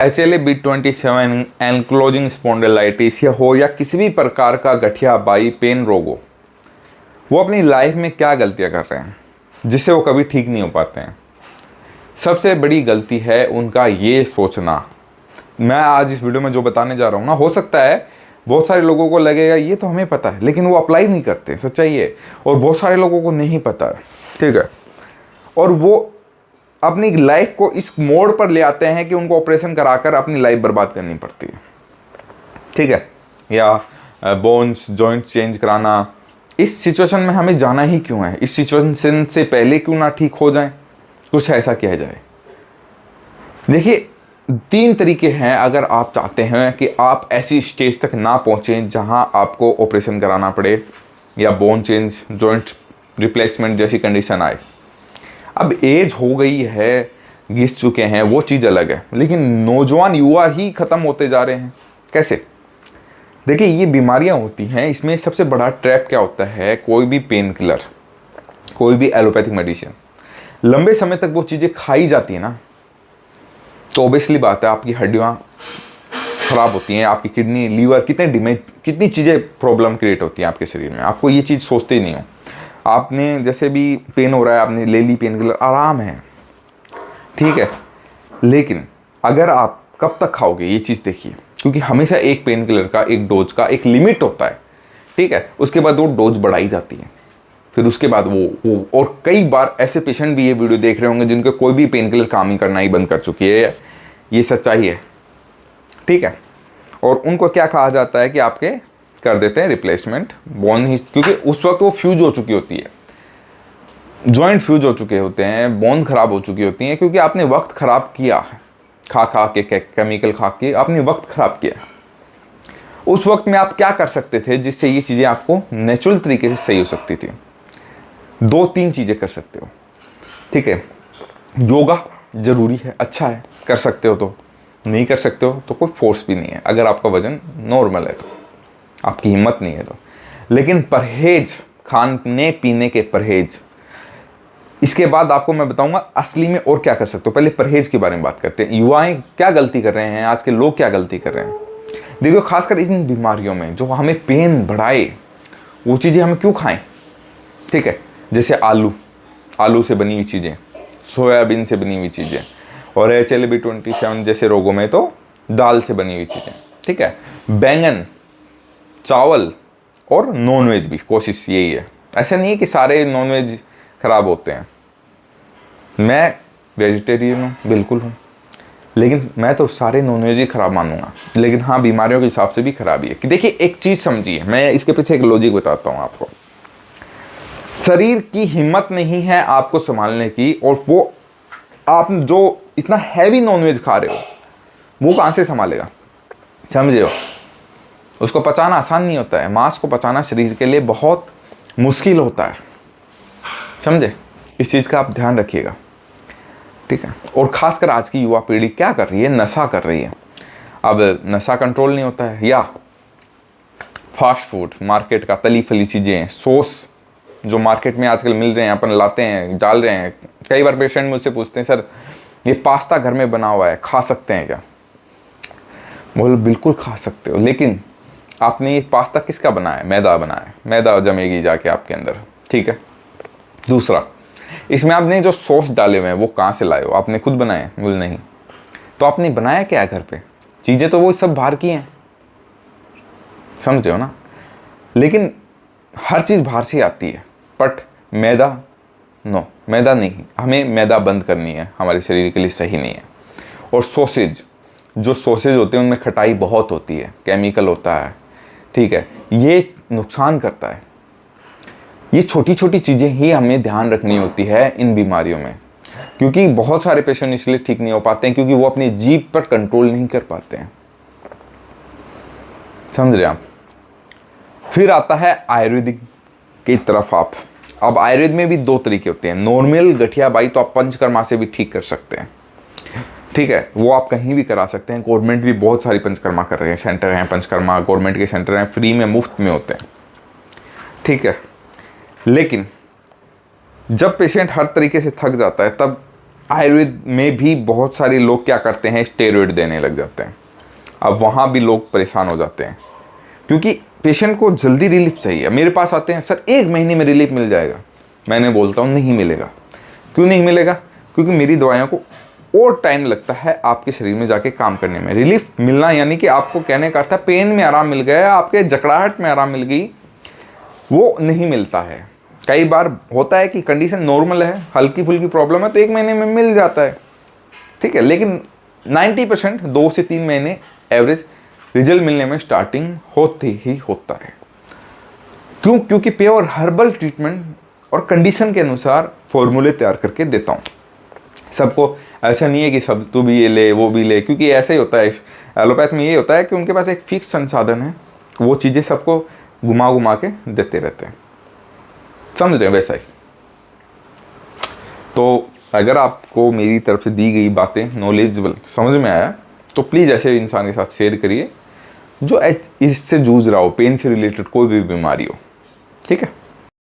HLA-B27 ankylosing spondylitis या किसी भी प्रकार का गठिया बाई पेन रोग हो, वो अपनी लाइफ में क्या गलतियां कर रहे हैं जिससे वो कभी ठीक नहीं हो पाते हैं। सबसे बड़ी गलती है उनका ये सोचना। मैं आज इस वीडियो में जो बताने जा रहा हूँ ना, हो सकता है बहुत सारे लोगों को लगेगा ये तो हमें पता है, लेकिन वो अप्लाई नहीं करते, सच्चाई है। और बहुत सारे लोगों को नहीं पता है, ठीक है, और वो अपनी लाइफ को इस मोड़ पर ले आते हैं कि उनको ऑपरेशन कराकर अपनी लाइफ बर्बाद करनी पड़ती है, ठीक है, या बोन्स जॉइंट चेंज कराना। इस सिचुएशन में हमें जाना ही क्यों है? इस सिचुएशन से पहले क्यों ना ठीक हो जाए, कुछ ऐसा किया जाए। देखिए, 3 तरीके हैं अगर आप चाहते हैं कि आप ऐसी स्टेज तक ना पहुंचें जहां आपको ऑपरेशन कराना पड़े या बोन चेंज जॉइंट रिप्लेसमेंट जैसी कंडीशन आए। अब एज हो गई है, घिस चुके हैं, वो चीज़ अलग है, लेकिन नौजवान युवा ही ख़त्म होते जा रहे हैं। कैसे? देखिए, ये बीमारियां होती हैं, इसमें सबसे बड़ा ट्रैप क्या होता है, कोई भी पेन किलर, कोई भी एलोपैथिक मेडिसिन लंबे समय तक वो चीज़ें खाई जाती है ना, तो ऑब्वियसली बात है आपकी हड्डियाँ ख़राब होती हैं, आपकी किडनी लीवर कितनी चीज़ें प्रॉब्लम क्रिएट होती हैं आपके शरीर में। आपको ये चीज़ सोचते ही नहीं हो। आपने जैसे भी पेन हो रहा है, आपने ले ली पेन किलर, आराम है, ठीक है, लेकिन अगर आप कब तक खाओगे ये चीज़ देखिए, क्योंकि हमेशा एक पेन किलर का, एक डोज का एक लिमिट होता है, ठीक है। उसके बाद वो डोज बढ़ाई जाती है, फिर उसके बाद वो और कई बार ऐसे पेशेंट भी ये वीडियो देख रहे होंगे जिनके कोई भी पेन किलर काम ही करना ही बंद कर चुकी है। ये सच्चाई है, ठीक है। और उनको क्या कहा जाता है कि आपके कर देते हैं रिप्लेसमेंट बोन ही, क्योंकि उस वक्त वो फ्यूज हो चुकी होती है, जॉइंट फ्यूज हो चुके होते हैं, बोन खराब हो चुकी होती हैं, क्योंकि आपने वक्त खराब किया है, खा के केमिकल खा के आपने वक्त खराब किया। उस वक्त में आप क्या कर सकते थे जिससे ये चीज़ें आपको नेचुरल तरीके से सही हो सकती थी? 2-3 चीज़ें कर सकते हो, ठीक है। योगा जरूरी है, अच्छा है, कर सकते हो तो, नहीं कर सकते हो तो कोई फोर्स भी नहीं है। अगर आपका वजन नॉर्मल है तो, आपकी हिम्मत नहीं है तो। लेकिन परहेज, खाने पीने के परहेज, इसके बाद आपको मैं बताऊंगा असली में और क्या कर सकते हो। पहले परहेज के बारे में बात करते हैं। युवाएं क्या गलती कर रहे हैं, आज के लोग क्या गलती कर रहे हैं? देखो, खासकर इन बीमारियों में जो हमें पेन बढ़ाए वो चीज़ें हम क्यों खाएं, ठीक है। जैसे आलू से बनी हुई चीज़ें, सोयाबीन से बनी हुई चीज़ें, और HLA-B27 जैसे रोगों में तो दाल से बनी हुई चीज़ें, ठीक है। बैंगन, चावल और नॉनवेज भी, कोशिश यही है। ऐसा नहीं है कि सारे नॉनवेज खराब होते हैं। मैं वेजिटेरियन हूँ, बिल्कुल हूँ, लेकिन मैं तो सारे नॉनवेज ही खराब मानूंगा। लेकिन हाँ, बीमारियों के हिसाब से भी खराबी है। कि देखिए, एक चीज़ समझिए, मैं इसके पीछे एक लॉजिक बताता हूँ आपको। शरीर की हिम्मत नहीं है आपको संभालने की, और वो आप जो इतना हैवी नॉनवेज खा रहे हो वो कहाँ से संभालेगा? समझे हो? उसको पचाना आसान नहीं होता है। मांस को पचाना शरीर के लिए बहुत मुश्किल होता है, समझे? इस चीज़ का आप ध्यान रखिएगा, ठीक है। और ख़ासकर आज की युवा पीढ़ी क्या कर रही है? नशा कर रही है। अब नशा कंट्रोल नहीं होता है, या फास्ट फूड, मार्केट का तली फली चीज़ें, सॉस जो मार्केट में आजकल मिल रहे हैं, अपन लाते हैं, डाल रहे हैं। कई बार पेशेंट मुझसे पूछते हैं, सर ये पास्ता घर में बना हुआ है, खा सकते हैं क्या? बोलो बिल्कुल खा सकते हो, लेकिन आपने ये पास्ता किसका बनाया है? मैदा बनाया है, मैदा जमेगी जाके आपके अंदर, ठीक है। दूसरा, इसमें आपने जो सॉस डाले हुए हैं वो कहाँ से लाए हो? आपने खुद बनाए? बोल नहीं। तो आपने बनाया क्या है घर पे? चीज़ें तो वो सब बाहर की हैं, समझ रहे हो ना? लेकिन हर चीज़ बाहर से आती है, बट मैदा नो, मैदा नहीं। हमें मैदा बंद करनी है, हमारे शरीर के लिए सही नहीं है। और सॉसेज, जो सॉसेज होते हैं उनमें खटाई बहुत होती है, केमिकल होता है, ठीक है, ये नुकसान करता है। ये छोटी छोटी चीज़ें ही हमें ध्यान रखनी होती है इन बीमारियों में, क्योंकि बहुत सारे पेशेंट इसलिए ठीक नहीं हो पाते हैं क्योंकि वो अपनी जीभ पर कंट्रोल नहीं कर पाते हैं, समझ रहे आप? फिर आता है आयुर्वेदिक की तरफ आप। अब आयुर्वेद में भी 2 तरीके होते हैं। नॉर्मल गठिया बाई तो आप पंचकर्मा से भी ठीक कर सकते हैं, ठीक है, वो आप कहीं भी करा सकते हैं। गवर्नमेंट भी बहुत सारी पंचकर्मा कर रहे हैं, सेंटर हैं पंचकर्मा, गवर्नमेंट के सेंटर हैं, फ्री में, मुफ्त में होते हैं, ठीक है। लेकिन जब पेशेंट हर तरीके से थक जाता है तब आयुर्वेद में भी बहुत सारे लोग क्या करते हैं, स्टेरॉइड देने लग जाते हैं। अब वहाँ भी लोग परेशान हो जाते हैं, क्योंकि पेशेंट को जल्दी रिलीफ चाहिए। मेरे पास आते हैं, सर 1 महीने में रिलीफ मिल जाएगा। मैंने बोलता हूँ नहीं मिलेगा। क्यों नहीं मिलेगा? क्योंकि मेरी दवाइयों को और टाइम लगता है आपके शरीर में जाके काम करने में। रिलीफ मिलना यानी कि आपको कहने का अर्थ है पेन में आराम मिल गया, आपके जकड़ाहट में आराम मिल गई, वो नहीं मिलता है। कई बार होता है कि कंडीशन नॉर्मल है, हल्की फुल्की प्रॉब्लम है, तो 1 महीने में मिल जाता है, ठीक है। लेकिन 90% 2 से 3 महीने एवरेज रिजल्ट मिलने में स्टार्टिंग होते ही होता है। क्यों? क्योंकि प्योर हर्बल ट्रीटमेंट और कंडीशन के अनुसार फॉर्मूले तैयार करके देता हूँ सबको। ऐसा नहीं है कि सब तू भी ये ले वो भी ले, क्योंकि ऐसा ही होता है एलोपैथ में। ये होता है कि उनके पास एक फिक्स संसाधन है, वो चीज़ें सबको घुमा घुमा के देते रहते हैं, समझ रहे हैं? वैसा ही। तो अगर आपको मेरी तरफ से दी गई बातें नॉलेजेबल समझ में आया तो प्लीज़ ऐसे इंसान के साथ शेयर करिए जो इससे जूझ रहा हो, पेन से रिलेटेड कोई भी बीमारी हो, ठीक है।